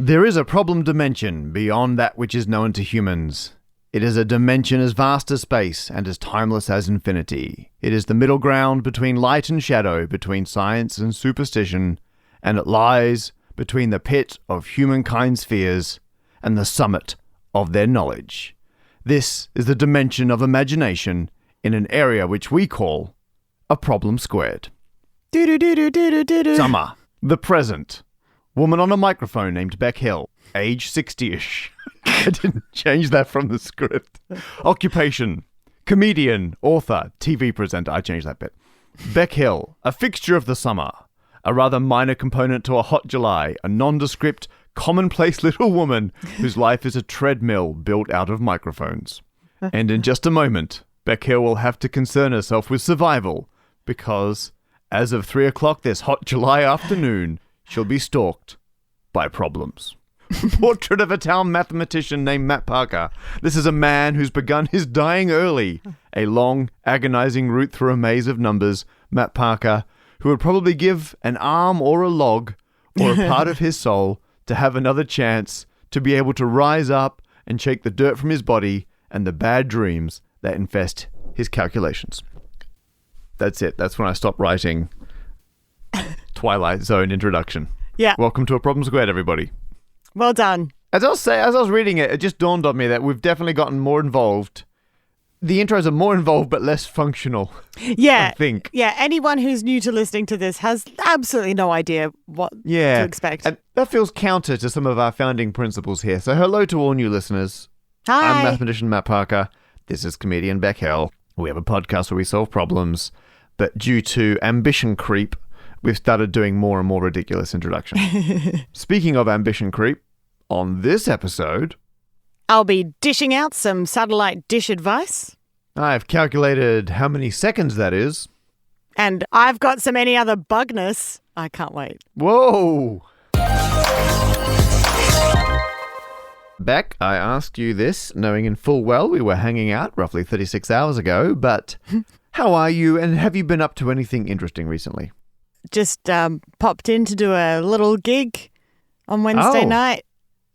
There is a problem dimension beyond that which is known to humans. It is a dimension as vast as space and as timeless as infinity. It is the middle ground between light and shadow, between science and superstition, and it lies between the pit of humankind's fears and the summit of their knowledge. This is the dimension of imagination in an area which we call a problem squared. Summer. The present. Woman on a microphone named Beck Hill. Age 60-ish. I didn't change that from the script. Occupation. Comedian, author, TV presenter. I changed that bit. Beck Hill. A fixture of the summer. A rather minor component to a hot July. A nondescript, commonplace little woman whose life is a treadmill built out of microphones. And in just a moment, Beck Hill will have to concern herself with survival because, as of 3 o'clock this hot July afternoon, she'll be stalked by problems. Portrait of a town mathematician named Matt Parker. This is a man who's begun his dying early. A long, agonizing route through a maze of numbers. Matt Parker, who would probably give an arm or a log or a part of his soul to have another chance to be able to rise up and shake the dirt from his body and the bad dreams that infest his calculations. That's it. That's when I stopped writing Twilight Zone introduction. Yeah. Welcome to A Problem Squared, everybody. Well done. As I was reading it, it just dawned on me that we've definitely gotten more involved. The intros are more involved but less functional. Yeah. I think. Yeah. Anyone who's new to listening to this has absolutely no idea what to expect. And that feels counter to some of our founding principles here. So hello to all new listeners. Hi. I'm mathematician Matt Parker. This is comedian Beck Hill. We have a podcast where we solve problems, but due to ambition creep, we've started doing more and more ridiculous introductions. Speaking of ambition creep, on this episode, I'll be dishing out some satellite dish advice. I've calculated how many seconds that is. And I've got some any other bugness. I can't wait. Whoa! Beck, I asked you this, knowing in full well we were hanging out roughly 36 hours ago, but how are you and have you been up to anything interesting recently? Just popped in to do a little gig on Wednesday night.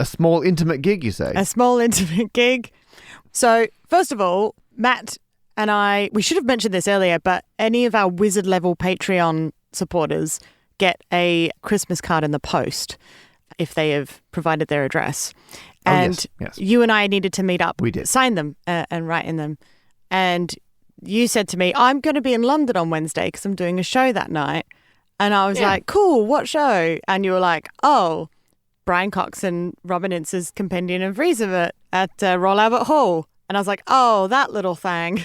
A small intimate gig, you say? A small intimate gig. So, first of all, Matt and I, we should have mentioned this earlier, but any of our wizard level Patreon supporters get a Christmas card in the post if they have provided their address. And yes. You and I needed to meet up. We did. Sign them and write in them. And you said to me, I'm going to be in London on Wednesday because I'm doing a show that night. And I was like, cool, what show? And you were like, oh, Brian Cox and Robin Ince's Compendium of Reason at Royal Albert Hall. And I was like, oh, that little thing.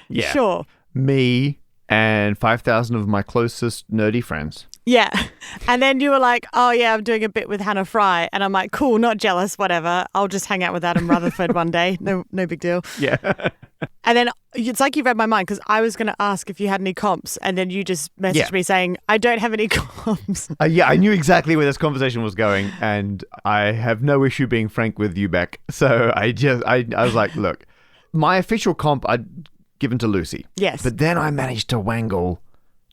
Yeah. Sure. Me and 5,000 of my closest nerdy friends. Yeah. And then you were like, oh, yeah, I'm doing a bit with Hannah Fry. And I'm like, cool, not jealous, whatever. I'll just hang out with Adam Rutherford one day. No big deal. Yeah. And then it's like you read my mind because I was going to ask if you had any comps. And then you just messaged me saying, I don't have any comps. Yeah, I knew exactly where this conversation was going. And I have no issue being frank with you, Beck. So I was like, look, my official comp I'd given to Lucy. Yes. But then I managed to wangle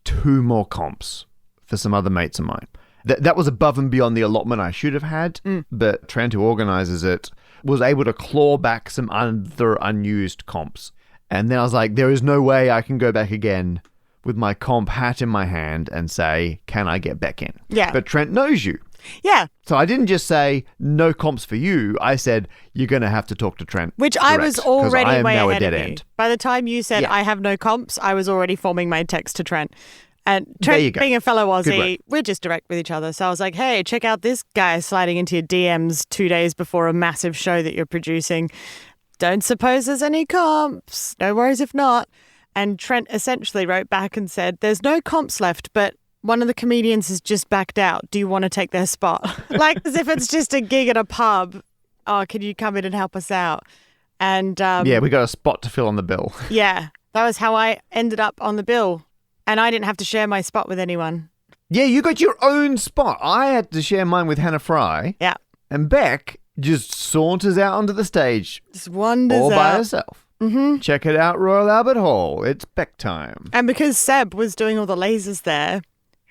2 more comps for some other mates of mine. That was above and beyond the allotment I should have had, but Trent, who organizes it, was able to claw back some other unused comps. And then I was like, there is no way I can go back again with my comp hat in my hand and say, can I get back in? Yeah. But Trent knows you. Yeah. So I didn't just say, no comps for you. I said, you're going to have to talk to Trent. Which I was already way ahead of you. End. By the time you said, I have no comps, I was already forming my text to Trent. And Trent, being a fellow Aussie, we're just direct with each other. So I was like, hey, check out this guy sliding into your DMs 2 days before a massive show that you're producing. Don't suppose there's any comps. No worries if not. And Trent essentially wrote back and said, there's no comps left, but one of the comedians has just backed out. Do you want to take their spot? Like as if it's just a gig at a pub. Oh, can you come in and help us out? And yeah, we got a spot to fill on the bill. Yeah, that was how I ended up on the bill. And I didn't have to share my spot with anyone. Yeah, you got your own spot. I had to share mine with Hannah Fry. Yeah. And Beck just saunters out onto the stage. Just wanders all out. by herself. Mm-hmm. Check it out, Royal Albert Hall. It's Beck time. And because Seb was doing all the lasers there,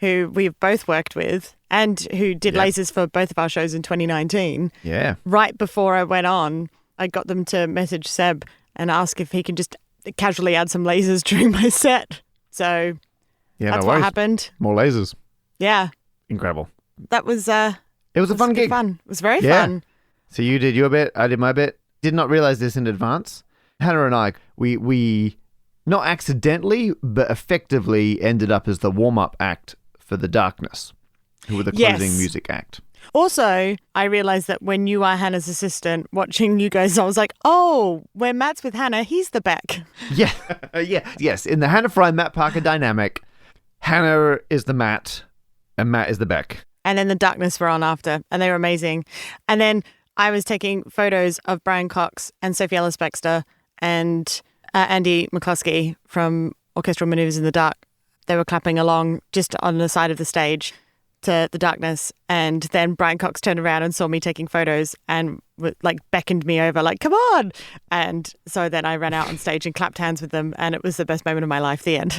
who we've both worked with and who did lasers for both of our shows in 2019. Yeah. Right before I went on, I got them to message Seb and ask if he can just casually add some lasers during my set. So that's what happened. More lasers. Yeah. Incredible. That was it was a fun gig. Fun. It was very fun. So you did your bit, I did my bit. Did not realize this in advance. Hannah and I, we not accidentally, but effectively ended up as the warm-up act for The Darkness, who were the closing music act. Also, I realized that when you are Hannah's assistant, watching you guys, I was like, oh, when Matt's with Hannah, he's the Beck. Yeah. Yes. In the Hannah Fry, Matt Parker dynamic, Hannah is the Matt and Matt is the Beck. And then The Darkness were on after, and they were amazing. And then I was taking photos of Brian Cox and Sophie Ellis-Bextor and Andy McCluskey from Orchestral Maneuvers in the Dark. They were clapping along just on the side of the stage to The Darkness, and then Brian Cox turned around and saw me taking photos and beckoned me over, like, come on. And so then I ran out on stage and clapped hands with them, and it was the best moment of my life. The end.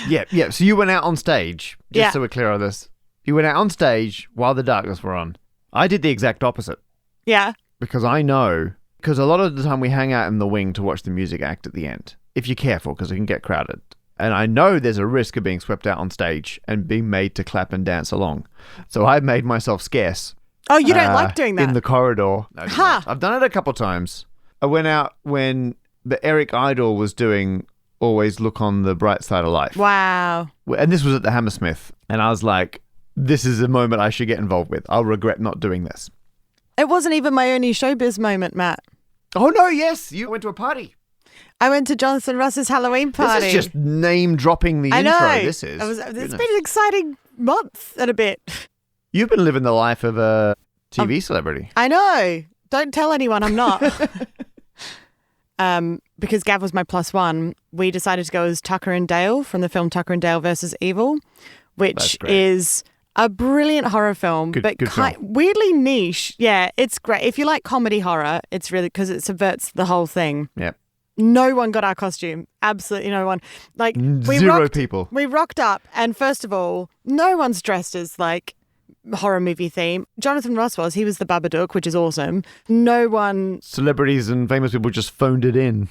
Yeah. So you went out on stage, so we're clear on this. You went out on stage while The Darkness were on. I did the exact opposite. Yeah. Because I know, because a lot of the time we hang out in the wing to watch the music act at the end, if you're careful, because it can get crowded. And I know there's a risk of being swept out on stage and being made to clap and dance along. So I made myself scarce. Oh, you don't like doing that? In the corridor. No, I've done it a couple times. I went out when the Eric Idle was doing Always Look on the Bright Side of Life. Wow. And this was at the Hammersmith. And I was like, this is a moment I should get involved with. I'll regret not doing this. It wasn't even my only showbiz moment, Matt. Oh, no, yes. You went to a party. I went to Jonathan Russ's Halloween party. This is just name dropping the intro. This is. It's been an exciting month and a bit. You've been living the life of a TV celebrity. I know. Don't tell anyone I'm not. Because Gav was my plus one, we decided to go as Tucker and Dale from the film Tucker and Dale versus Evil, which is a brilliant horror film, but film. Weirdly niche. Yeah, it's great. If you like comedy horror, it's really because it subverts the whole thing. Yep. No one got our costume. Absolutely no one. Like zero people. We rocked up, and first of all, no one's dressed as like horror movie theme. Jonathan Ross was. He was the Babadook, which is awesome. No one. Celebrities and famous people just phoned it in.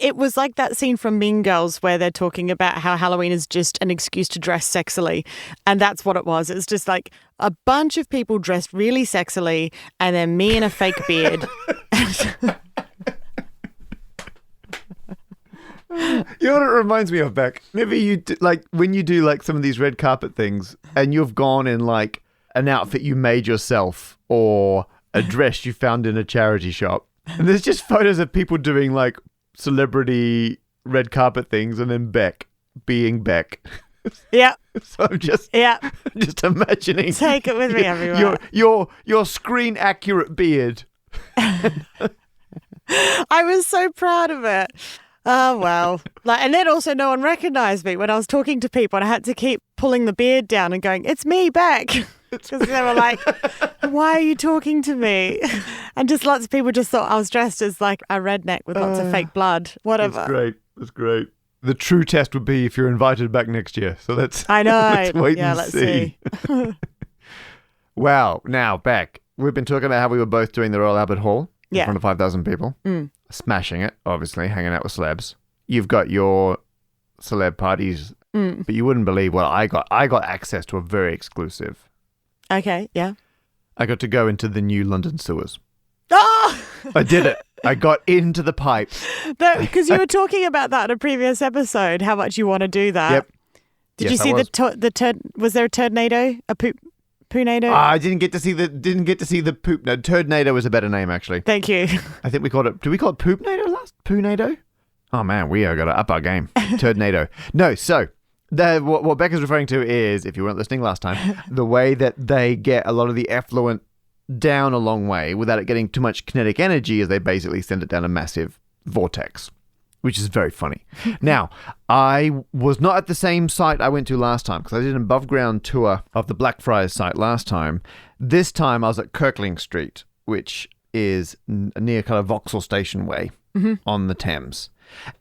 It was like that scene from Mean Girls where they're talking about how Halloween is just an excuse to dress sexily. And that's what it was. It was just like a bunch of people dressed really sexily and then me in a fake beard. You know what it reminds me of, Beck? Maybe you do, like when you do like some of these red carpet things and you've gone in like an outfit you made yourself or a dress you found in a charity shop. And there's just photos of people doing like celebrity red carpet things and then Beck being Beck. Yeah. So I'm just imagining. Take it with me everywhere. Your screen accurate beard. I was so proud of it. Oh, well. And then also no one recognized me when I was talking to people and I had to keep pulling the beard down and going, it's me, Beck. Because they were like, why are you talking to me? And just lots of people just thought I was dressed as like a redneck with lots of fake blood. Whatever. That's great. The true test would be if you're invited back next year. So let's wait and let's see. Wow. Now, Beck, we've been talking about how we were both doing the Royal Albert Hall in front of 5,000 people. Smashing it, obviously, hanging out with celebs. You've got your celeb parties, but you wouldn't believe what I got. I got access to a very exclusive. Okay, yeah. I got to go into the new London sewers. Oh! I did it. I got into the pipes. Because you were talking about that in a previous episode, how much you want to do that. Yep. Did you see the turd? Was there a turdnado? A poonado? I didn't get to see the poop. No, Turdnado was a better name, actually. Thank you. I think we called it. Did we call it Poopnado last? Poonado? Oh man, we are gonna up our game. Turdnado. No, so what Beck is referring to is, if you weren't listening last time, the way that they get a lot of the effluent down a long way without it getting too much kinetic energy is they basically send it down a massive vortex, which is very funny. Now, I was not at the same site I went to last time because I did an above ground tour of the Blackfriars site last time. This time I was at Kirkling Street, which is near kind of Vauxhall Station Way on the Thames.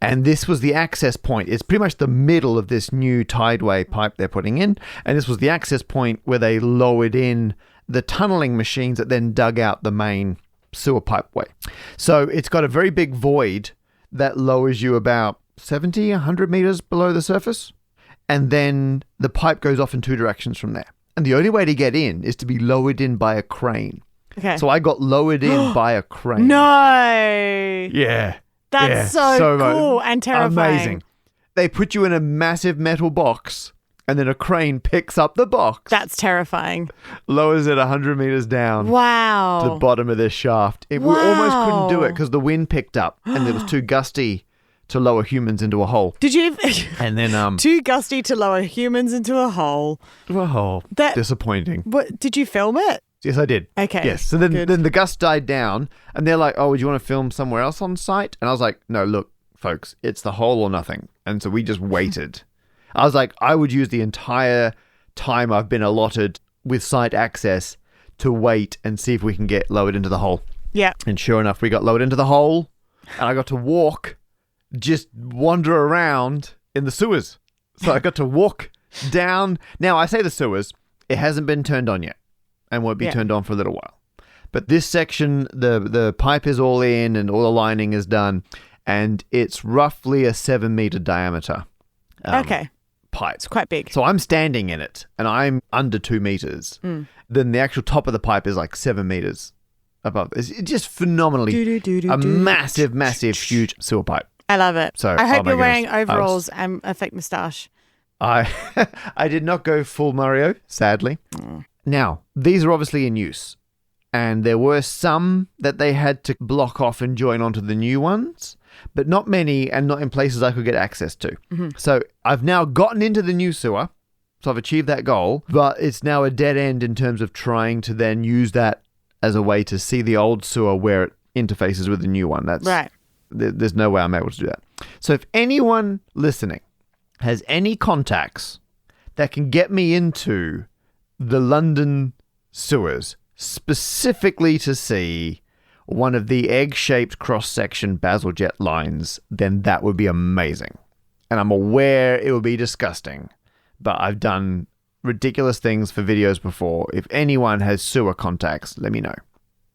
And this was the access point. It's pretty much the middle of this new tideway pipe they're putting in. And this was the access point where they lowered in the tunneling machines that then dug out the main sewer pipeway. So it's got a very big void that lowers you about 70, 100 meters below the surface. And then the pipe goes off in two directions from there. And the only way to get in is to be lowered in by a crane. Okay. So I got lowered in by a crane. No. Yeah. That's so cool and terrifying. Amazing. They put you in a massive metal box, and then a crane picks up the box. That's terrifying. Lowers it 100 meters down. Wow. To the bottom of this shaft. We almost couldn't do it because the wind picked up, and it was too gusty to lower humans into a hole. Did you? And then too gusty to lower humans into a hole. Disappointing. What? Did you film it? Yes, I did. Okay. Yes. So then the gust died down, and they're like, "Oh, would you want to film somewhere else on site?" And I was like, "No, look, folks, it's the hole or nothing." And so we just waited. I was like, I would use the entire time I've been allotted with site access to wait and see if we can get lowered into the hole. Yeah. And sure enough, we got lowered into the hole, and I got to just wander around in the sewers. So I got to walk down. Now, I say the sewers, it hasn't been turned on yet. And won't be turned on for a little while. But this section, the pipe is all in and all the lining is done. And it's roughly a 7-meter diameter pipe. It's quite big. So I'm standing in it and I'm under 2 meters. Then the actual top of the pipe is like 7 meters above. It's just phenomenally massive, huge sewer pipe. I love it. So I hope you're wearing overalls and a fake moustache. I did not go full Mario, sadly. Now, these are obviously in use, and there were some that they had to block off and join onto the new ones, but not many and not in places I could get access to. Mm-hmm. So I've now gotten into the new sewer, so I've achieved that goal, but it's now a dead end in terms of trying to then use that as a way to see the old sewer where it interfaces with the new one. That's right. There's no way I'm able to do that. So if anyone listening has any contacts that can get me into the London sewers, specifically to see one of the egg-shaped cross-section Bazalgette lines, then that would be amazing. And I'm aware it would be disgusting, but I've done ridiculous things for videos before. If anyone has sewer contacts, let me know.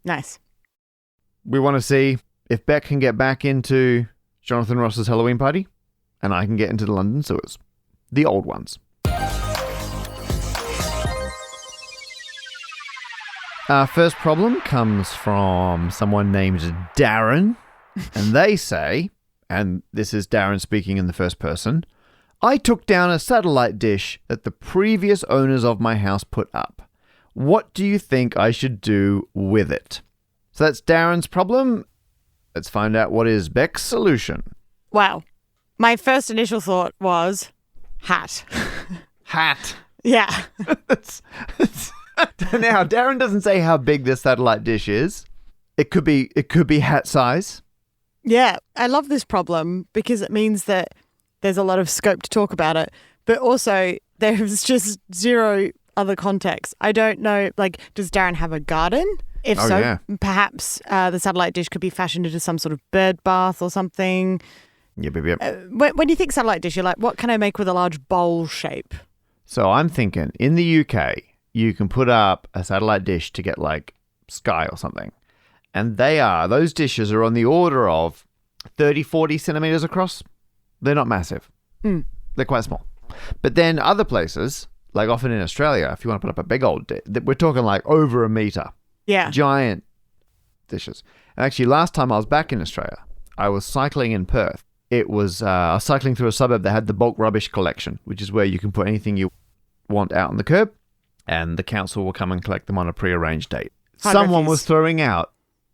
Nice. We want to see if Beck can get back into Jonathan Ross's Halloween party, and I can get into the London sewers. The old ones. Our first problem comes from someone named Darren, and they say, and this is Darren speaking in the first person, I took down a satellite dish that the previous owners of my house put up. What do you think I should do with it? So that's Darren's problem. Let's find out what is Beck's solution. Wow. My first initial thought was hat. Hat. Yeah. Now, Darren doesn't say how big this satellite dish is. It could be hat size. Yeah, I love this problem because it means that there's a lot of scope to talk about it, but also there's just zero other context. I don't know, does Darren have a garden? If perhaps the satellite dish could be fashioned into some sort of bird bath or something. Yep. When you think satellite dish, you're like, what can I make with a large bowl shape? So I'm thinking, in the UK, you can put up a satellite dish to get Sky or something. And those dishes are on the order of 30, 40 centimeters across. They're not massive. They're quite small. But then other places, often in Australia, if you want to put up a big old dish, we're talking over a meter. Yeah. Giant dishes. And actually, last time I was back in Australia, I was cycling in Perth. I was cycling through a suburb that had the bulk rubbish collection, which is where you can put anything you want out on the curb, and the council will come and collect them on a prearranged date. Someone was throwing out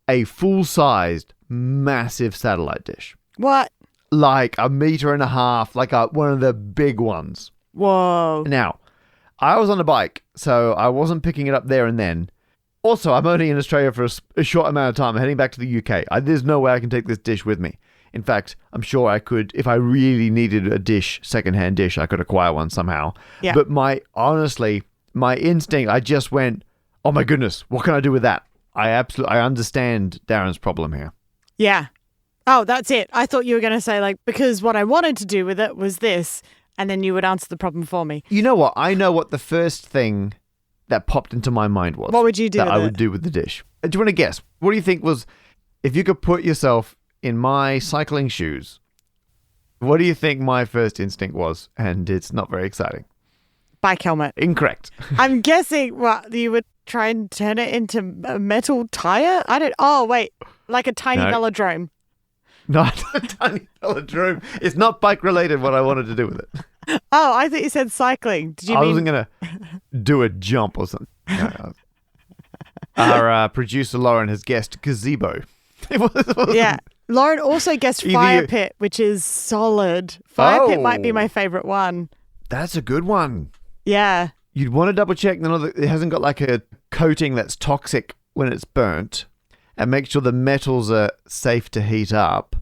a full-sized, massive satellite dish. What? A meter and a half, one of the big ones. Whoa. Now, I was on a bike, so I wasn't picking it up there and then. Also, I'm only in Australia for a short amount of time. I'm heading back to the UK. There's no way I can take this dish with me. In fact, I'm sure I could, if I really needed a dish, secondhand dish, I could acquire one somehow. Yeah. But my instinct, I just went, oh my goodness, what can I do with that? I understand Darren's problem here. Yeah. Oh, that's it. I thought you were going to say, like, because what I wanted to do with it was this, and then you would answer the problem for me. You know what? I know what the first thing that popped into my mind was. What would you do that with I it? would do with the dish? Do you want to guess? What do you think was, if you could put yourself in my cycling shoes, what do you think my first instinct was? And it's not very exciting. Bike helmet. Incorrect. I'm guessing what you would try and turn it into a metal tire? Oh, wait. Like a tiny velodrome. Not a tiny velodrome. It's not bike related what I wanted to do with it. Oh, I thought you said cycling. Did you I mean... wasn't going to do a jump or something. No. Our producer Lauren has guessed gazebo. Yeah. Lauren also guessed fire pit, which is solid. Fire pit might be my favorite one. That's a good one. Yeah. You'd want to double check that it hasn't got like a coating that's toxic when it's burnt, and make sure the metals are safe to heat up.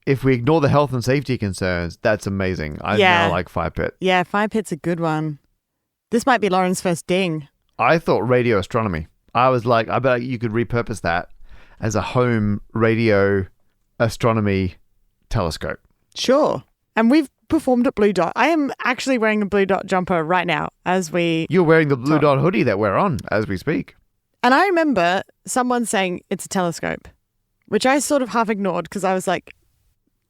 If we ignore the health and safety concerns, that's amazing. I now like fire pit. Yeah, fire pit's a good one. This might be Lauren's first ding. I thought radio astronomy. I was like, I bet you could repurpose that as a home radio astronomy telescope. Sure. And we've performed at Blue Dot. I am actually wearing a Blue Dot jumper right now as we... You're wearing the Blue Dot hoodie that we're on as we speak. And I remember someone saying it's a telescope, which I sort of half ignored because I was like,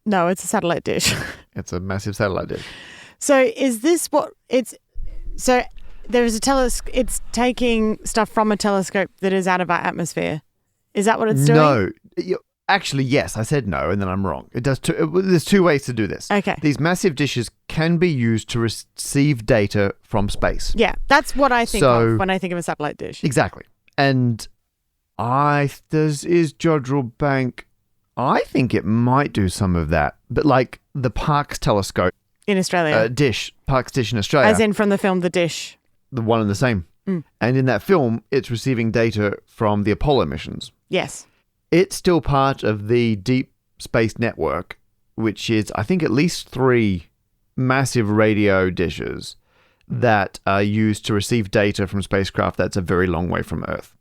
no, it's a satellite dish. It's a massive satellite dish. So is this what it's... So there is a telescope. It's taking stuff from a telescope that is out of our atmosphere. Is that what it's doing? No. Actually, yes. I said no, and then I'm wrong. It does. There's two ways to do this. Okay. These massive dishes can be used to receive data from space. Yeah, that's what I think of when I think of a satellite dish. Exactly. And is Jodrell Bank... I think it might do some of that. But like the Parkes telescope... In Australia. Parkes dish in Australia. As in from the film The Dish. The one and the same. Mm. And in that film, it's receiving data from the Apollo missions. Yes. It's still part of the Deep Space Network, which is, I think, at least 3 massive radio dishes that are used to receive data from spacecraft that's a very long way from Earth.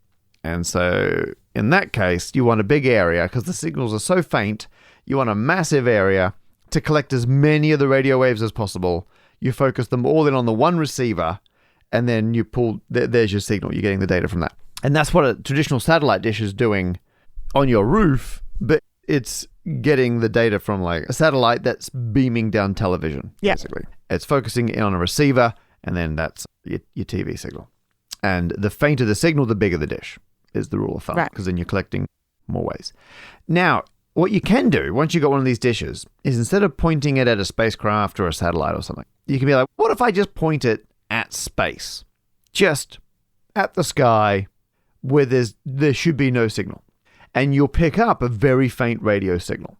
And so, in that case, you want a big area, because the signals are so faint, you want a massive area to collect as many of the radio waves as possible. You focus them all in on the one receiver, and then you pull, there's your signal. You're getting the data from that. And that's what a traditional satellite dish is doing on your roof, but it's getting the data from like a satellite that's beaming down television, basically. It's focusing in on a receiver, and then that's your TV signal. And the fainter the signal, the bigger the dish, is the rule of thumb, because then you're collecting more waves. Now, what you can do once you've got one of these dishes is instead of pointing it at a spacecraft or a satellite or something, you can be like, what if I just point it at space? Just at the sky where there should be no signal. And you'll pick up a very faint radio signal.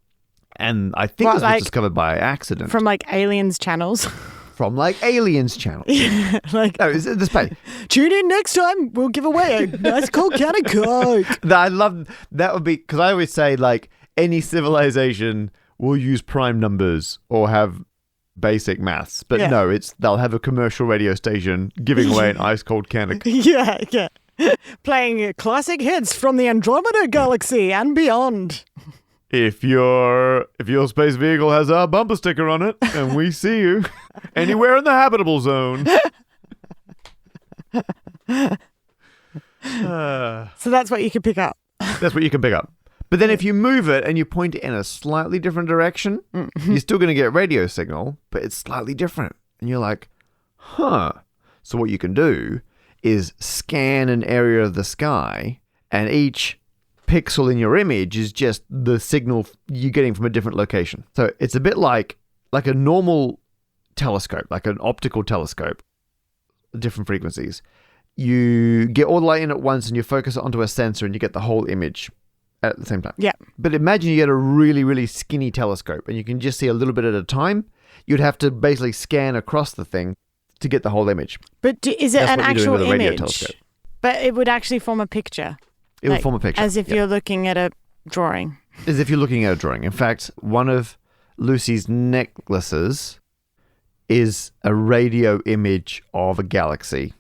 And I think this was discovered by accident. From like aliens channels. From like aliens channels. Yeah, like, no, it's the space. Tune in next time. We'll give away a nice cold can of Coke. I love that would be, because I always say like any civilization will use prime numbers or have basic maths. But no, they'll have a commercial radio station giving away an ice cold can of Coke. Yeah. Playing classic hits from the Andromeda Galaxy and beyond. If your space vehicle has our bumper sticker on it and we see you anywhere in the habitable zone. So that's what you can pick up. That's what you can pick up. But then if you move it and you point it in a slightly different direction, you're still going to get a radio signal, but it's slightly different. And you're like, huh. So what you can do is scan an area of the sky, and each pixel in your image is just the signal you're getting from a different location. So it's a bit like a normal telescope, like an optical telescope, different frequencies. You get all the light in at once and you focus it onto a sensor and you get the whole image at the same time. Yeah. But imagine you get a really, really skinny telescope and you can just see a little bit at a time. You'd have to basically scan across the thing to get the whole image. But is it an actual image? Telescope. But it would actually form a picture. It would form a picture. As if you're looking at a drawing. As if you're looking at a drawing. In fact, one of Lucy's necklaces is a radio image of a galaxy.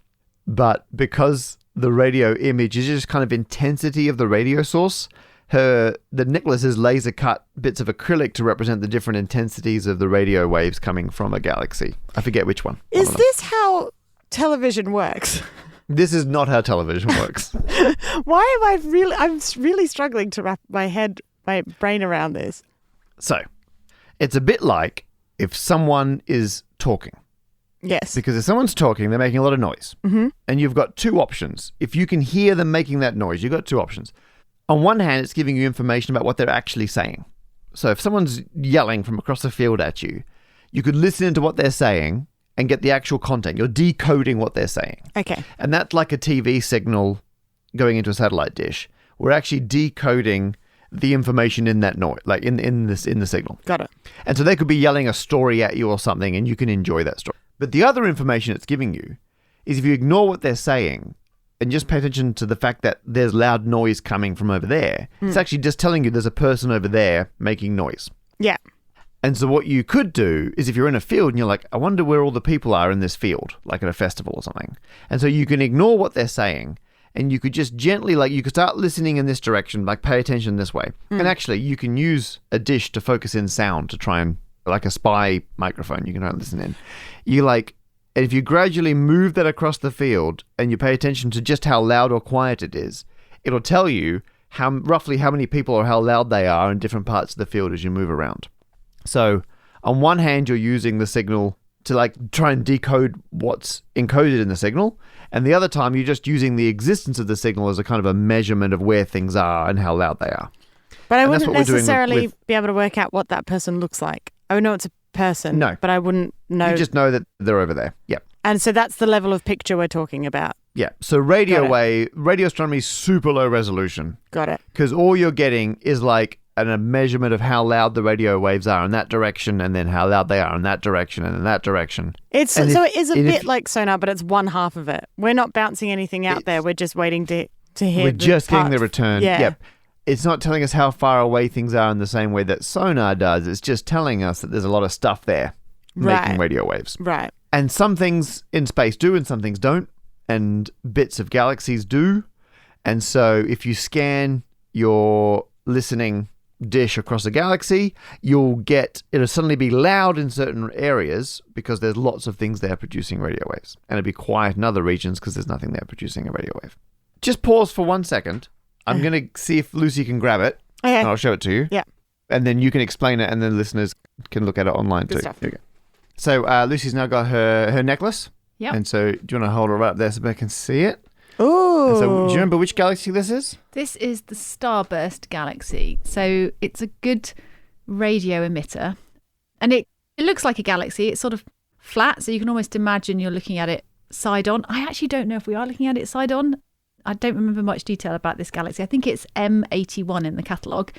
But because the radio image is just kind of intensity of the radio source, the necklace is laser cut bits of acrylic to represent the different intensities of the radio waves coming from a galaxy. I forget which one. Is this how television works? This is not how television works. I'm really struggling to wrap my brain around this. So, it's a bit like if someone is talking. Yes. Because if someone's talking, they're making a lot of noise. Mm-hmm. And you've got two options. If you can hear them making that noise, you've got two options. On one hand, it's giving you information about what they're actually saying. So if someone's yelling from across the field at you, you could listen to what they're saying and get the actual content. You're decoding what they're saying. Okay. And that's like a TV signal going into a satellite dish. We're actually decoding the information in that noise, like in the signal. Got it. And so they could be yelling a story at you or something, and you can enjoy that story. But the other information it's giving you is if you ignore what they're saying and just pay attention to the fact that there's loud noise coming from over there, it's actually just telling you there's a person over there making noise. Yeah. And so what you could do is if you're in a field and you're like, I wonder where all the people are in this field, like at a festival or something. And so you can ignore what they're saying and you could just gently, like you could start listening in this direction, like pay attention this way. And actually you can use a dish to focus in sound to try and, like a spy microphone, you can try and listen in. And if you gradually move that across the field and you pay attention to just how loud or quiet it is, it'll tell you roughly how many people or how loud they are in different parts of the field as you move around. So on one hand, you're using the signal to like try and decode what's encoded in the signal. And the other time, you're just using the existence of the signal as a kind of a measurement of where things are and how loud they are. But I wouldn't necessarily be able to work out what that person looks like. I would know it's a person, no, but I wouldn't know. You just know that they're over there. Yeah. And so that's the level of picture we're talking about. Yeah. So radio astronomy is super low resolution. Got it. Because all you're getting is like a measurement of how loud the radio waves are in that direction, and then how loud they are in that direction and in that direction. It is a bit like sonar, but it's one half of it. We're not bouncing anything out there. We're just waiting to hear. We're just getting the return. Yeah. Yep. It's not telling us how far away things are in the same way that sonar does. It's just telling us that there's a lot of stuff there making radio waves. Right. And some things in space do and some things don't. And bits of galaxies do. And so if you scan your listening dish across a galaxy, it'll suddenly be loud in certain areas because there's lots of things there producing radio waves. And it'll be quiet in other regions because there's nothing there producing a radio wave. Just pause for 1 second. I'm going to see if Lucy can grab it. Okay. And I'll show it to you. Yeah. And then you can explain it and then listeners can look at it online too. Stuff. Okay. So Lucy's now got her necklace. Yeah. And so do you want to hold her right up there so Beck can see it? Ooh. And so do you remember which galaxy this is? This is the Starburst Galaxy. So it's a good radio emitter. And it looks like a galaxy. It's sort of flat, so you can almost imagine you're looking at it side on. I actually don't know if we are looking at it side on. I don't remember much detail about this galaxy. I think it's M81 in the catalogue.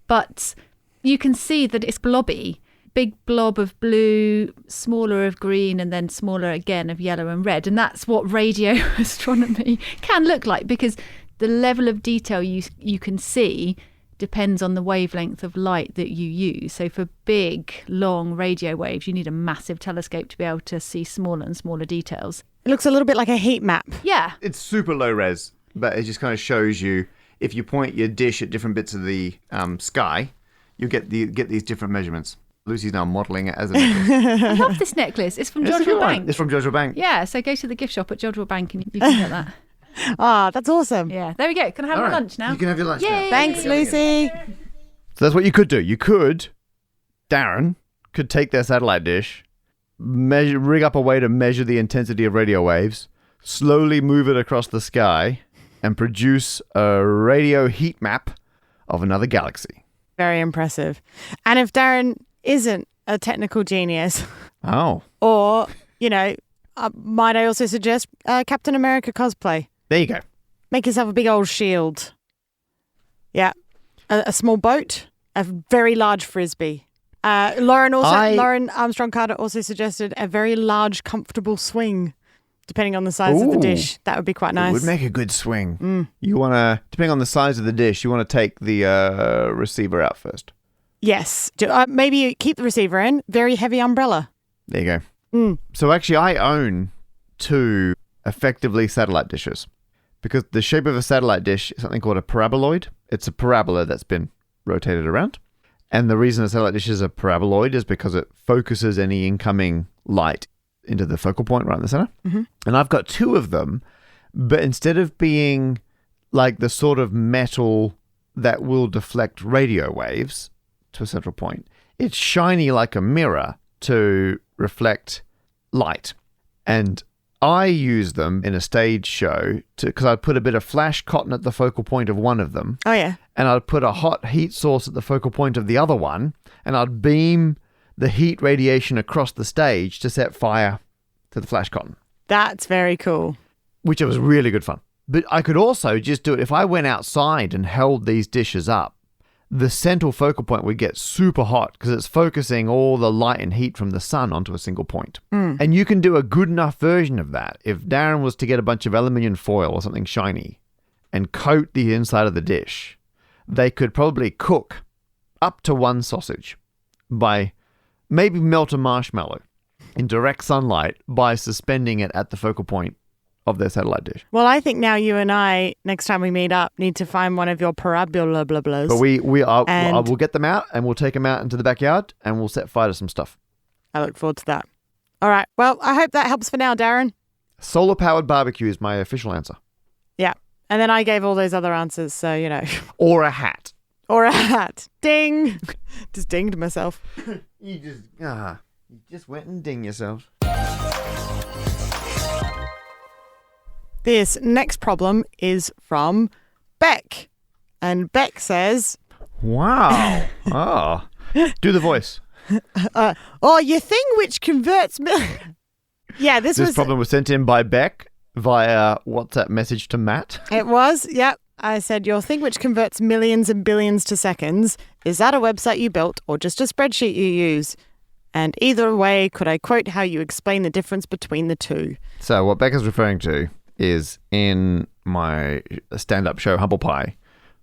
But you can see that it's blobby. Big blob of blue, smaller of green, and then smaller again of yellow and red. And that's what radio astronomy can look like, because the level of detail you can see depends on the wavelength of light that you use. So for big, long radio waves, you need a massive telescope to be able to see smaller and smaller details. It looks a little bit like a heat map. Yeah. It's super low res, but it just kind of shows you, if you point your dish at different bits of the sky, you get these different measurements. Lucy's now modelling it as a necklace. I love this necklace. It's from Jodrell Bank. It's from Jodrell Bank. Yeah, so go to the gift shop at Jodrell Bank and you can get that. Ah, that's awesome. Yeah, there we go. Can I have my lunch now? You can have your lunch now. Thanks, Lucy. So that's what you could do. Darren could take their satellite dish, rig up a way to measure the intensity of radio waves, slowly move it across the sky, and produce a radio heat map of another galaxy. Very impressive. And if Darren isn't a technical genius, or, might I also suggest Captain America cosplay? There you go. Make yourself a big old shield. Yeah. A small boat, a very large frisbee. Lauren Armstrong Carter also suggested a very large, comfortable swing, depending on the size of the dish. That would be quite nice. It would make a good swing. You want to, depending on the size of the dish, you want to take the receiver out first. Yes. Maybe you keep the receiver in. Very heavy umbrella. There you go. So actually, I own 2 effectively satellite dishes because the shape of a satellite dish is something called a paraboloid. It's a parabola that's been rotated around. And the reason a satellite dish is a paraboloid is because it focuses any incoming light into the focal point right in the center. Mm-hmm. And I've got 2 of them, but instead of being like the sort of metal that will deflect radio waves to a central point, it's shiny like a mirror to reflect light. And I use them in a stage show because I'd put a bit of flash cotton at the focal point of one of them. Oh, yeah. And I'd put a hot heat source at the focal point of the other one, and I'd beam the heat radiation across the stage to set fire to the flash cotton. That's very cool. Which was really good fun. But I could also just do it if I went outside and held these dishes up. The central focal point would get super hot because it's focusing all the light and heat from the sun onto a single point. And you can do a good enough version of that. If Darren was to get a bunch of aluminium foil or something shiny and coat the inside of the dish, they could probably cook up to 1 sausage by maybe melt a marshmallow in direct sunlight by suspending it at the focal point of their satellite dish. Well, I think now you and I, next time we meet up, need to find one of your parabolas. But I will get them out and we'll take them out into the backyard and we'll set fire to some stuff. I look forward to that. All right. Well, I hope that helps for now, Darren. Solar-powered barbecue is my official answer. Yeah. And then I gave all those other answers, so, you know. Or a hat. Or a hat. Ding. Just dinged myself. You just went and dinged yourself. This next problem is from Beck. And Beck says... Wow. Oh. Do the voice. Your thing which converts... Yeah, this problem was sent in by Beck via WhatsApp message to Matt. It was, yep. I said, your thing which converts millions and billions to seconds, is that a website you built or just a spreadsheet you use? And either way, could I quote how you explain the difference between the two? So what Beck is referring to is in my stand-up show, Hubble Pie,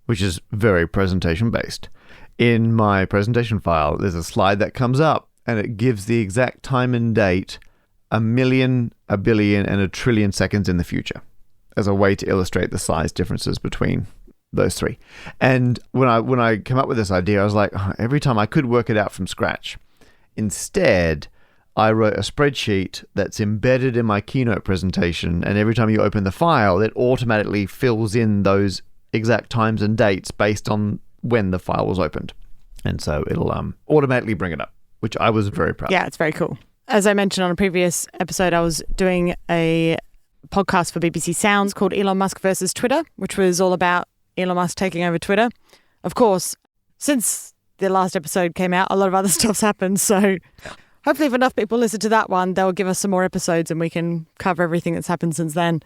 which is very presentation-based. In my presentation file, there's a slide that comes up, and it gives the exact time and date 1 million, 1 billion, and 1 trillion seconds in the future as a way to illustrate the size differences between those 3. And when I came up with this idea, I was like, every time I could work it out from scratch. Instead, I wrote a spreadsheet that's embedded in my keynote presentation, and every time you open the file, it automatically fills in those exact times and dates based on when the file was opened. And so it'll automatically bring it up, which I was very proud of. Yeah, it's very cool. As I mentioned on a previous episode, I was doing a podcast for BBC Sounds called Elon Musk versus Twitter, which was all about Elon Musk taking over Twitter. Of course, since the last episode came out, a lot of other stuff's happened, so... Hopefully if enough people listen to that one, they'll give us some more episodes and we can cover everything that's happened since then.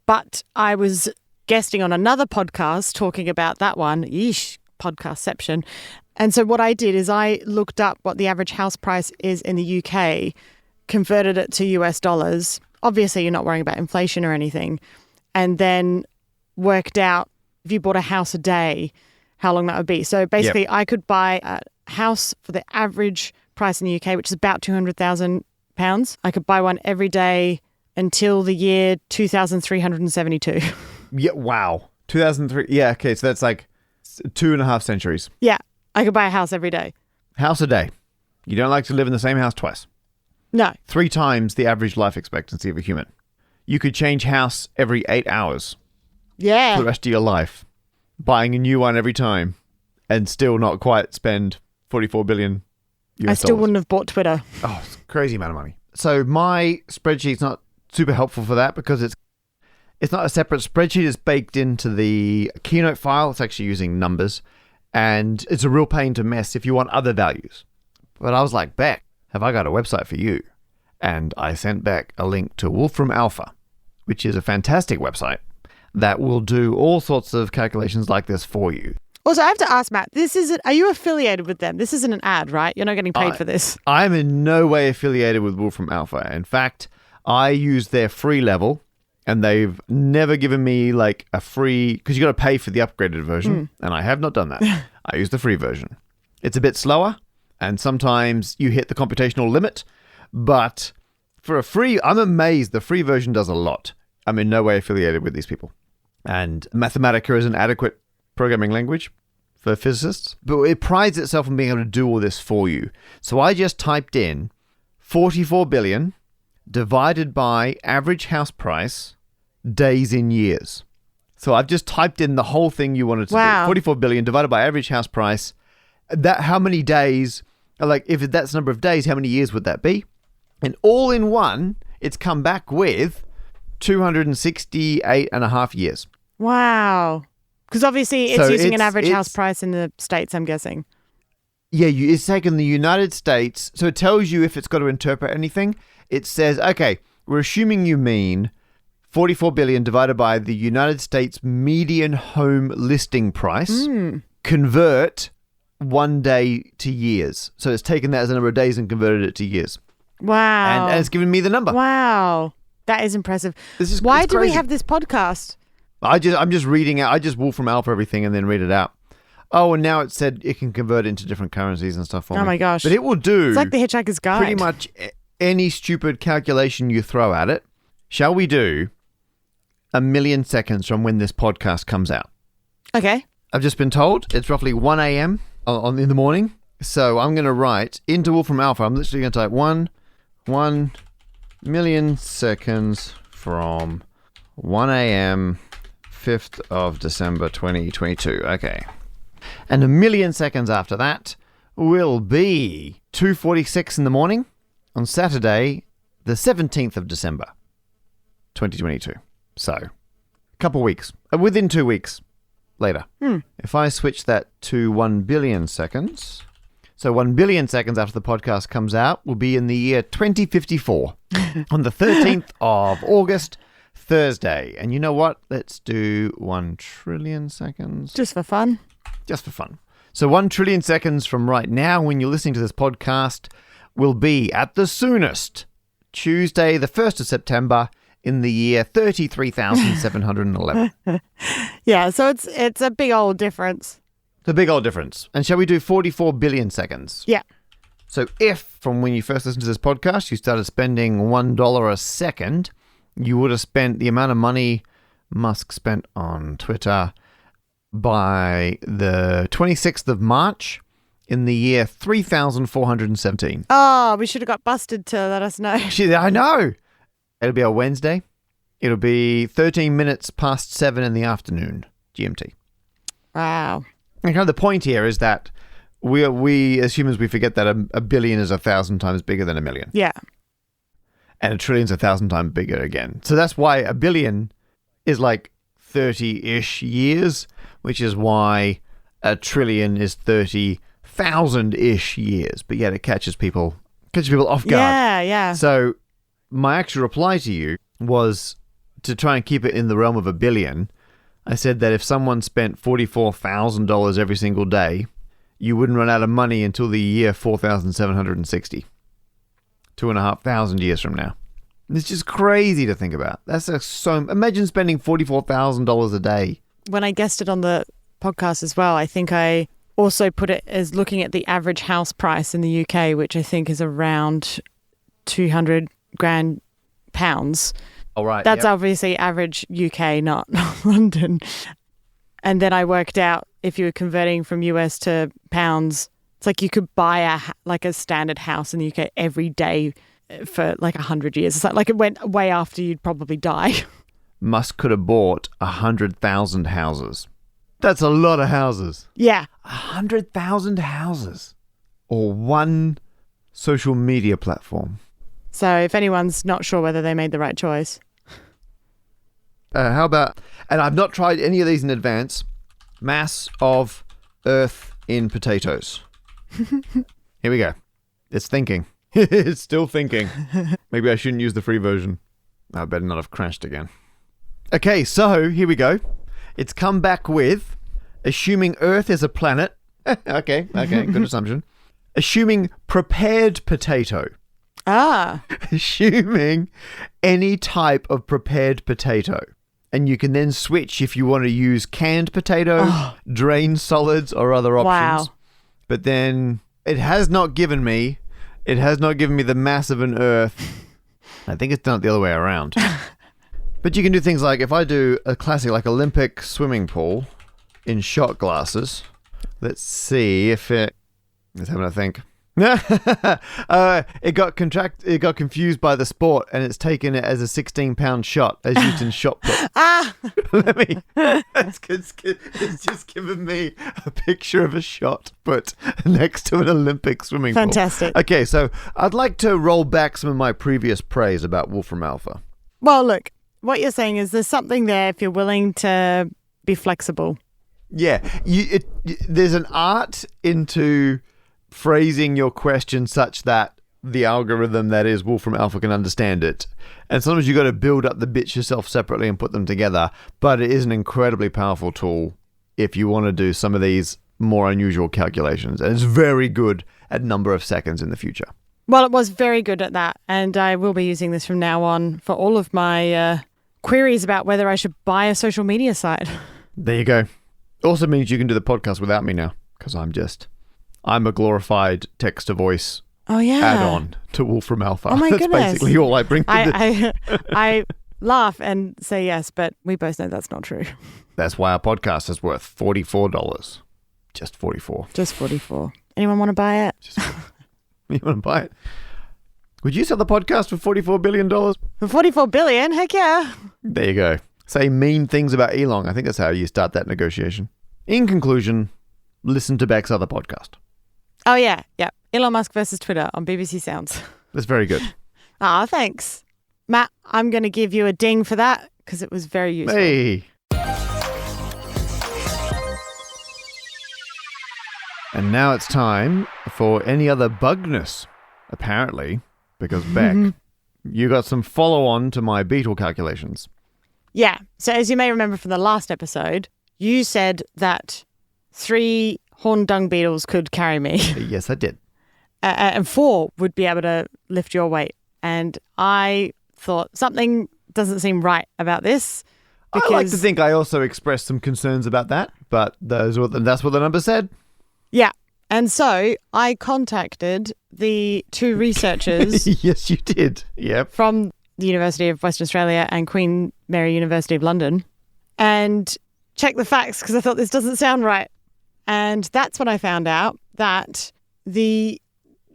But I was guesting on another podcast talking about that one. Yeesh, podcastception. And so what I did is I looked up what the average house price is in the UK, converted it to US dollars. Obviously, you're not worrying about inflation or anything. And then worked out if you bought a house a day, how long that would be. So basically, I could buy a house for the average price in the UK, which is about £200,000. I could buy one every day until the year 2372. Yeah, wow. 2003. Yeah, okay, so that's like 2.5 centuries. Yeah, I could buy a house every day. House a day. You don't like to live in the same house twice. No. 3 times the average life expectancy of a human. You could change house every 8 hours. Yeah. For the rest of your life. Buying a new one every time and still not quite spend 44 billion US I still dollars. wouldn't have bought Twitter. Oh, it's a crazy amount of money. So my spreadsheet's not super helpful for that because it's not a separate spreadsheet. It's baked into the Keynote file. It's actually using numbers. And it's a real pain to mess if you want other values. But I was like, Beck, have I got a website for you? And I sent Beck a link to Wolfram Alpha, which is a fantastic website that will do all sorts of calculations like this for you. Also, I have to ask, Matt, are you affiliated with them? This isn't an ad, right? You're not getting paid for this. I'm in no way affiliated with Wolfram Alpha. In fact, I use their free level, and they've never given me like a free, because you got to pay for the upgraded version, and I have not done that. I use the free version. It's a bit slower, and sometimes you hit the computational limit, but for a free, I'm amazed the free version does a lot. I'm in no way affiliated with these people. And Mathematica is an adequate programming language for physicists, but it prides itself on being able to do all this for you. So I just typed in 44 billion divided by average house price days in years. So I've just typed in the whole thing you wanted to do. 44 billion divided by average house price. That how many days, like if that's the number of days, how many years would that be? And all in one, it's come back with 268 and a half years. Wow. Because obviously it's using an average house price in the States, I'm guessing. Yeah, it's taken the United States. So it tells you if it's got to interpret anything. It says, okay, we're assuming you mean 44 billion divided by the United States median home listing price. Convert 1 day to years. So it's taken that as a number of days and converted it to years. Wow. And it's given me the number. Wow. That is impressive. Why do we have this podcast? I'm just reading out. I just Wolfram Alpha everything and then read it out. Oh, and now it said it can convert into different currencies and stuff for me. Oh my gosh. But it will do. It's like the Hitchhiker's Guide. Pretty much any stupid calculation you throw at it. Shall we do 1,000,000 seconds from when this podcast comes out? Okay. I've just been told it's roughly 1 a.m. In the morning. So I'm going to write into Wolfram Alpha. I'm literally going to type 1,000,000 seconds from 1 a.m. 5th of December 2022. Okay. And 1,000,000 seconds after that will be 2:46 in the morning on Saturday, the 17th of December 2022. So, a couple weeks. Within 2 weeks later. If I switch that to 1 billion seconds, so 1 billion seconds after the podcast comes out will be in the year 2054 on the 13th of August, Thursday. And you know what? Let's do 1 trillion seconds. Just for fun. Just for fun. So 1 trillion seconds from right now when you're listening to this podcast will be at the soonest Tuesday, the 1st of September in the year 33,711. Yeah, so it's a big old difference. It's a big old difference. And shall we do 44 billion seconds? Yeah. So if from when you first listened to this podcast, you started spending $1 a second, you would have spent the amount of money Musk spent on Twitter by the 26th of March in the year 3,417. Oh, we should have got busted to let us know. I know. It'll be a Wednesday. It'll be 13 minutes past 7 in the afternoon, GMT. Wow. And kind of the point here is that we as humans, we forget that a billion is 1,000 times bigger than a million. Yeah. And a trillion's 1,000 times bigger again. So that's why a billion is like 30-ish years, which is why a trillion is 30,000-ish years. But yet it catches people off guard. Yeah. So my actual reply to you was to try and keep it in the realm of a billion. I said that if someone spent $44,000 every single day, you wouldn't run out of money until the year 4,760. 2,500 years from now. It's just crazy to think about. Imagine spending $44,000 a day. When I guessed it on the podcast as well, I think I also put it as looking at the average house price in the UK, which I think is around 200 grand pounds. All right. That's obviously average UK, not London. And then I worked out if you were converting from US to pounds, it's like you could buy a standard house in the UK every day for like 100 years. It's like it went way after you'd probably die. Musk could have bought 100,000 houses. That's a lot of houses. Yeah. 100,000 houses. Or one social media platform. So if anyone's not sure whether they made the right choice. How about, and I've not tried any of these in advance, mass of Earth in potatoes. Here we go. It's thinking. It's still thinking. Maybe I shouldn't use the free version. I better not have crashed again. Okay, so here we go. It's come back with, assuming Earth is a planet. Okay, good assumption. Assuming prepared potato. Assuming any type of prepared potato. And you can then switch if you want to use canned potato, drained solids, or other options. Wow. But then it has not given me the mass of an Earth. I think it's done it the other way around. But you can do things like, if I do a classic, like Olympic swimming pool in shot glasses, let's see if it... Let's have a think. It got confused by the sport, and it's taken it as a 16-pound shot as used in shot put. It's just given me a picture of a shot put next to an Olympic swimming pool. Fantastic. Okay, so I'd like to roll back some of my previous praise about Wolfram Alpha. Well, look, what you're saying is there's something there if you're willing to be flexible. Yeah, there's an art into phrasing your question such that the algorithm that is Wolfram Alpha can understand it. And sometimes you got to build up the bits yourself separately and put them together. But it is an incredibly powerful tool if you want to do some of these more unusual calculations. And it's very good at number of seconds in the future. Well, it was very good at that. And I will be using this from now on for all of my queries about whether I should buy a social media site. There you go. Also means you can do the podcast without me now, because I'm a glorified text-to-voice add-on to Wolfram Alpha. Oh my That's goodness. basically all I bring to I laugh and say yes, but we both know that's not true. That's why our podcast is worth $44. Just 44. Just 44. Anyone want to buy it? You want to buy it? Would you sell the podcast for $44 billion? For $44 billion? Heck yeah. There you go. Say mean things about Elon. I think that's how you start that negotiation. In conclusion, listen to Beck's other podcast. Oh, yeah. Elon Musk versus Twitter on BBC Sounds. That's very good. Thanks. Matt, I'm going to give you a ding for that because it was very useful. Hey. And now it's time for any other bugness, apparently, because Beck, you got some follow-on to my beetle calculations. Yeah. So as you may remember from the last episode, you said that 3 horned dung beetles could carry me. Yes, I did. And 4 would be able to lift your weight. And I thought something doesn't seem right about this. I like to think I also expressed some concerns about that, but that's what the number said. Yeah. And so I contacted the 2 researchers. Yes, you did. Yep. From the University of Western Australia and Queen Mary University of London and checked the facts because I thought this doesn't sound right. And that's when I found out that the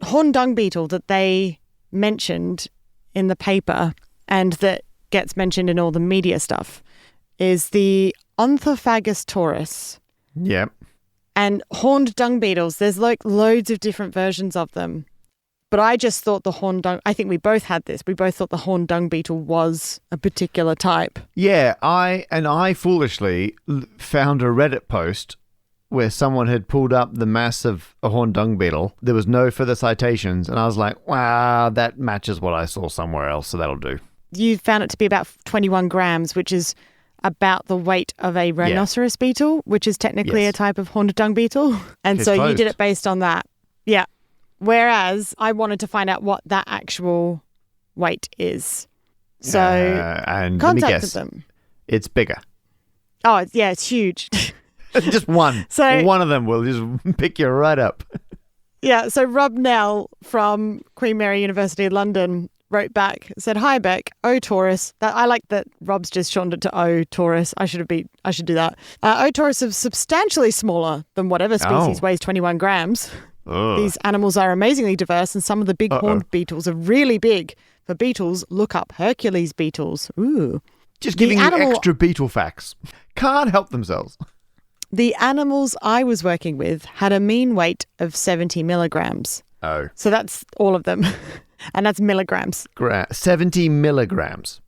horned dung beetle that they mentioned in the paper and that gets mentioned in all the media stuff is the Onthophagus taurus. Yep. And horned dung beetles, there's like loads of different versions of them. But I just thought I think we both had this. We both thought the horned dung beetle was a particular type. Yeah, I foolishly found a Reddit post where someone had pulled up the mass of a horned dung beetle. There was no further citations, and I was like, wow, that matches what I saw somewhere else, so that'll do. You found it to be about 21 grams, which is about the weight of a rhinoceros beetle, which is technically a type of horned dung beetle. And so you did it based on that. Yeah. Whereas I wanted to find out what that actual weight is. So and contacted them. It's bigger. Oh, it's huge. Just one. So one of them will just pick you right up. Yeah. So Rob Nell from Queen Mary University of London wrote back, said, "Hi Beck, O Taurus." I like that Rob's just shortened it to O Taurus. I should do that. O Taurus is substantially smaller than whatever species weighs 21 grams. These animals are amazingly diverse, and some of the big horned beetles are really big. For beetles, look up Hercules beetles. Ooh. Just giving you extra beetle facts. Can't help themselves. The animals I was working with had a mean weight of 70 milligrams. Oh. So that's all of them. And that's milligrams. 70 milligrams.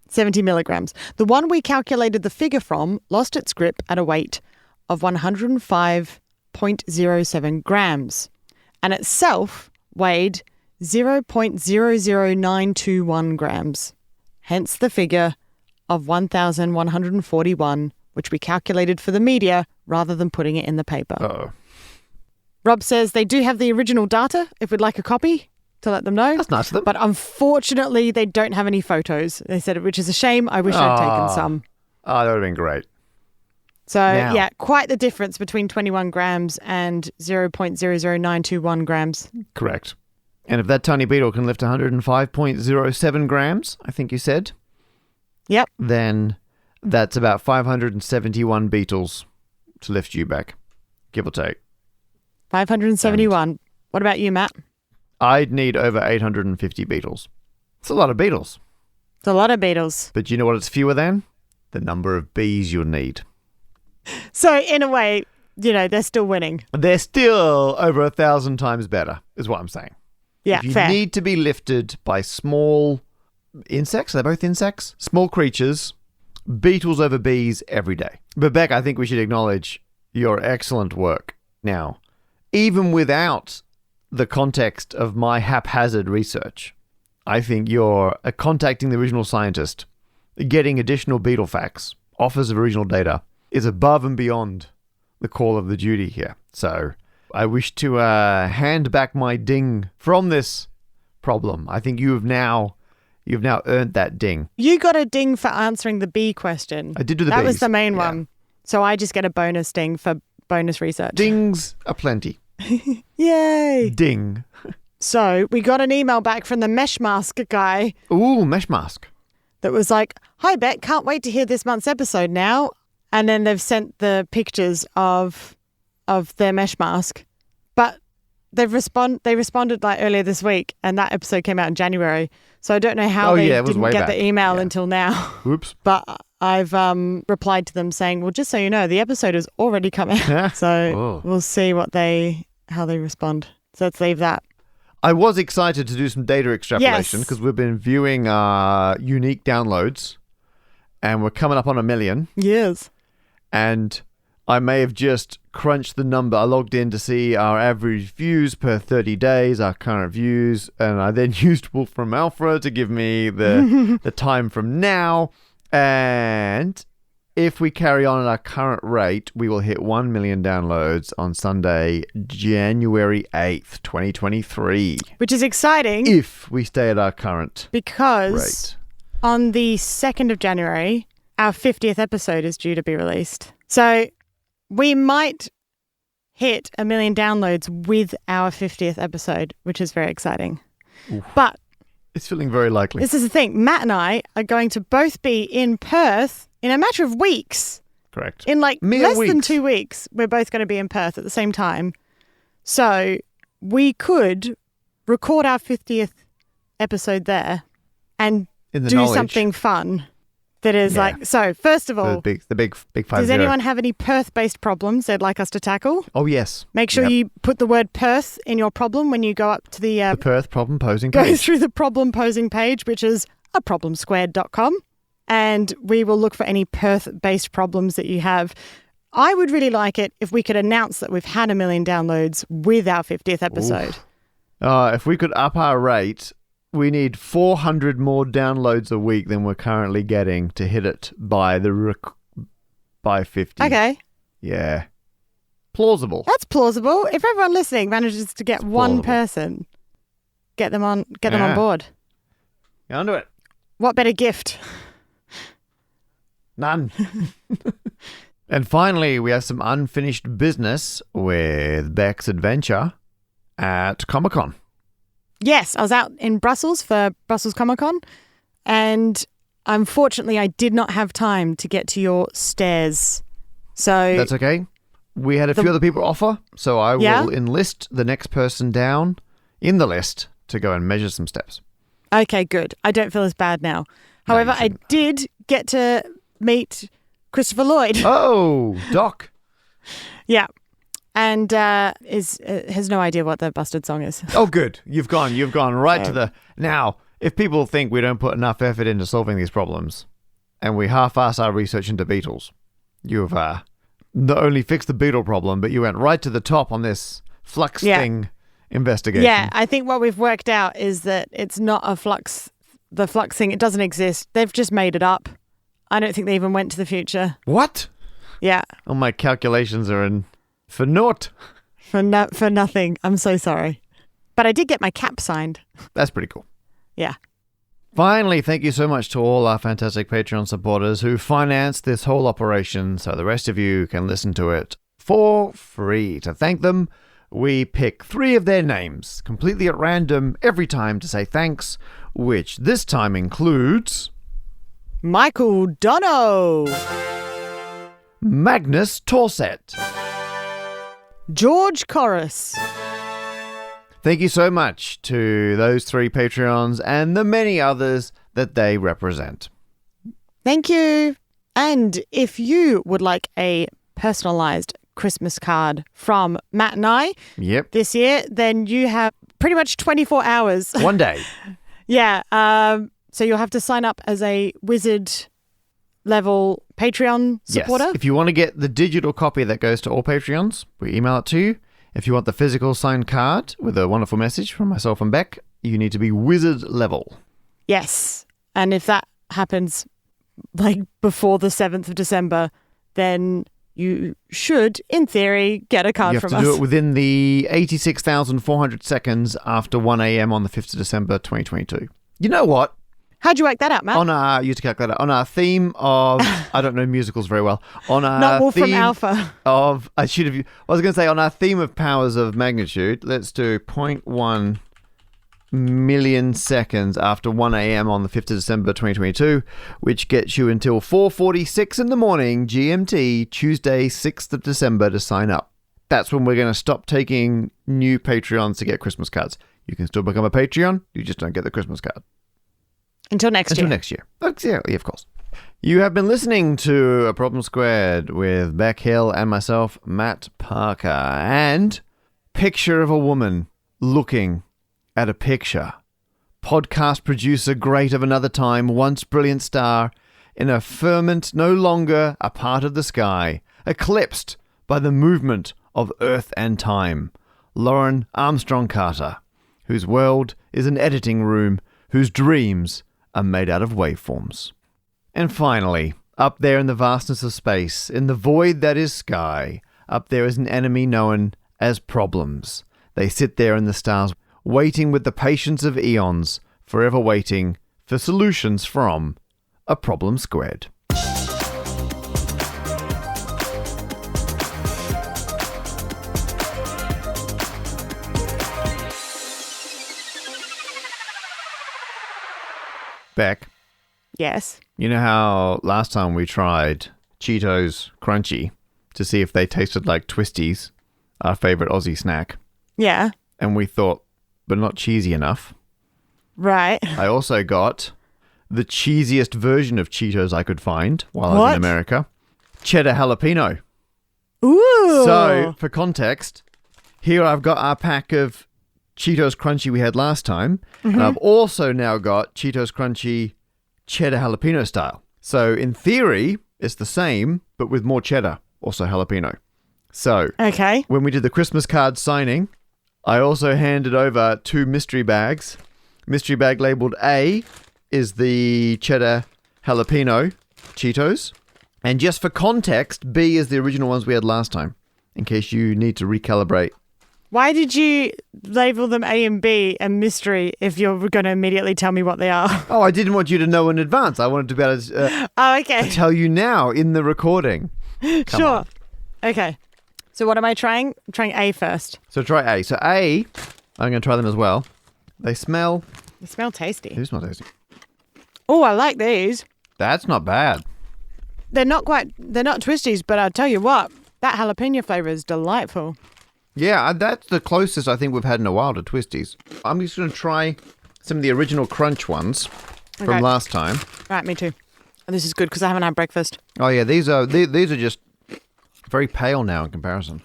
70 milligrams. The one we calculated the figure from lost its grip at a weight of 105.07 grams, and itself weighed 0.00921 grams, hence the figure of 1,141, which we calculated for the media rather than putting it in the paper. Uh-oh. Rob says they do have the original data if we'd like a copy to let them know. That's nice of them. But unfortunately, they don't have any photos. They said, which is a shame. I wish I'd taken some. Oh, that would have been great. So, yeah, quite the difference between 21 grams and 0.00921 grams. Correct. And if that tiny beetle can lift 105.07 grams, I think you said, Yep. then that's about 571 Beetles to lift you back, give or take. 571. What about you, Matt? I'd need over 850 Beetles. It's a lot of Beetles. It's a lot of Beetles. But you know what it's fewer than? The number of bees you'll need. So, in a way, they're still winning. They're still over 1,000 times better, is what I'm saying. Yeah, if you fair. need to be lifted by small insects, are they both insects? Small creatures, Beetles over bees every day. But Beck, I think we should acknowledge your excellent work. Now, even without the context of my haphazard research, I think you're contacting the original scientist, getting additional Beetle facts, offers of original data, is above and beyond the call of the duty here. So I wish to hand back my ding from this problem. I think you've now earned that ding. You got a ding for answering the bee question. I did do the That bees. was the main one. So I just get a bonus ding for bonus research. Dings are plenty. Yay! Ding. So we got an email back from the Mesh Mask guy Ooh, mesh mask. that was like, "Hi Beck, can't wait to hear this month's episode now." And then they've sent the pictures of their mesh mask. But they responded like earlier this week, and that episode came out in January. So I don't know how they didn't get the email until now. Oops. But I've replied to them saying, well, just so you know, the episode has already come out. So we'll see how they respond. So let's leave that. I was excited to do some data extrapolation because we've been viewing unique downloads, and we're coming up on 1 million. Yes. And I may have just crunched the number. I logged in to see our average views per 30 days, our current views, and I then used Wolfram Alpha to give me the time from now. And if we carry on at our current rate, we will hit 1 million downloads on Sunday, January 8th, 2023. Which is exciting. If we stay at our current because rate. On the 2nd of January, our 50th episode is due to be released. So we might hit 1 million downloads with our 50th episode, which is very exciting. Oof. But it's feeling very likely. This is the thing. Matt and I are going to both be in Perth in a matter of weeks. Correct. In like Mere less weeks. than 2 weeks, we're both going to be in Perth at the same time. So we could record our 50th episode there and do something fun. That is like, so first of all, the big 5-0. Does anyone have any Perth-based problems they'd like us to tackle? Oh, yes. Make sure you put the word Perth in your problem when you go up to the Perth problem posing go page. through the problem posing page, which is aproblemsquared.com, and we will look for any Perth-based problems that you have. I would really like it if we could announce that we've had 1 million downloads with our 50th episode. If we could up our rate, we need 400 more downloads a week than we're currently getting to hit it by 50. Okay. Yeah. Plausible. That's plausible. If everyone listening manages to get one person, get them on board. Get onto it. What better gift? None. And finally, we have some unfinished business with Beck's adventure at Comic-Con. Yes, I was out in Brussels for Brussels Comic-Con, and unfortunately I did not have time to get to your stairs. So that's okay. We had a few other people offer, so I will enlist the next person down in the list to go and measure some steps. Okay, good. I don't feel as bad now. However, I did get to meet Christopher Lloyd. Oh, Doc. Yeah. And has no idea what the busted song is. Oh, good. You've gone right to the... Now, if people think we don't put enough effort into solving these problems, and we half-ass our research into Beetles, you've not only fixed the Beetle problem, but you went right to the top on this flux thing investigation. Yeah, I think what we've worked out is that it's not a flux... The flux thing, it doesn't exist. They've just made it up. I don't think they even went to the future. What? Yeah. All my calculations are in... For naught. For nothing. I'm so sorry. But I did get my cap signed. That's pretty cool. Yeah. Finally, thank you so much to all our fantastic Patreon supporters who financed this whole operation so the rest of you can listen to it for free. To thank them, we pick 3 of their names completely at random every time to say thanks, which this time includes Michael Dono. Magnus Torset. George Corus. Thank you so much to those 3 Patreons and the many others that they represent. Thank you. And if you would like a personalised Christmas card from Matt and I this year, then you have pretty much 24 hours. One day. Yeah. So you'll have to sign up as a wizard level Patreon supporter. Yes. If you want to get the digital copy that goes to all Patreons, we email it to you. If you want the physical signed card with a wonderful message from myself and Beck, you need to be wizard level. Yes. And if that happens like before the 7th of December, then you should, in theory, get a card from us. You have to do it within the 86,400 seconds after 1 a.m. on the 5th of December, 2022. You know what? How'd you work that out, Matt? You used to calculate it. On our theme of, I don't know musicals very well. On our Not Wolf theme from Alpha. Of, I was going to say on our theme of powers of magnitude, let's do 0.1 million seconds after 1 a.m. on the 5th of December 2022, which gets you until 4:46 in the morning GMT, Tuesday 6th of December to sign up. That's when we're going to stop taking new Patreons to get Christmas cards. You can still become a Patreon, you just don't get the Christmas card. Until next year. Until next year. Exactly, of course. You have been listening to A Problem Squared with Beck Hill and myself, Matt Parker, and picture of a woman looking at a picture. Podcast producer great of another time, once brilliant star, in a firmament no longer a part of the sky, eclipsed by the movement of earth and time. Lauren Armstrong Carter, whose world is an editing room, whose dreams are made out of waveforms. And finally, up there in the vastness of space, in the void that is sky, up there is an enemy known as problems. They sit there in the stars, waiting with the patience of eons, forever waiting for solutions from A Problem Squared. Beck. Yes. You know how last time we tried Cheetos Crunchy to see if they tasted like Twisties, our favorite Aussie snack? Yeah. And we thought, but not cheesy enough. Right. I also got the cheesiest version of Cheetos I could find while I was in America. Cheddar jalapeno. Ooh. So, for context, here I've got our pack of Cheetos Crunchy we had last time. Mm-hmm. And I've also now got Cheetos Crunchy cheddar jalapeno style. So, in theory, it's the same, but with more cheddar, also jalapeno. So, okay. When we did the Christmas card signing, I also handed over 2 mystery bags. Mystery bag labeled A is the cheddar jalapeno Cheetos. And just for context, B is the original ones we had last time, in case you need to recalibrate. Why did you label them A and B and mystery if you're going to immediately tell me what they are? Oh, I didn't want you to know in advance. I wanted to be able to, to tell you now in the recording. Sure. Okay. So what am I trying? I'm trying A first. So try A. So A, I'm going to try them as well. They smell tasty. They do smell tasty. Oh, I like these. That's not bad. They're not Twisties, but I'll tell you what, that jalapeno flavor is delightful. Yeah, that's the closest I think we've had in a while to Twisties. I'm just going to try some of the original Crunch ones from last time. Right, me too. And this is good because I haven't had breakfast. Oh yeah, these are just very pale now in comparison.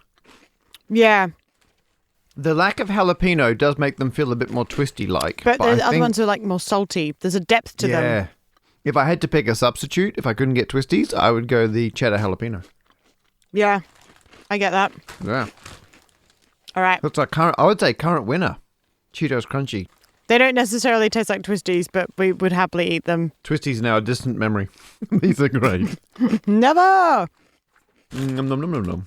Yeah. The lack of jalapeno does make them feel a bit more twisty-like. But the other ones are like more salty. There's a depth to them. Yeah. If I had to pick a substitute, if I couldn't get Twisties, I would go the cheddar jalapeno. Yeah, I get that. Yeah. All right. That's I would say current winner. Cheetos Crunchy. They don't necessarily taste like Twisties, but we would happily eat them. Twisties are now a distant memory. These are great. Never! Nom nom nom nom nom.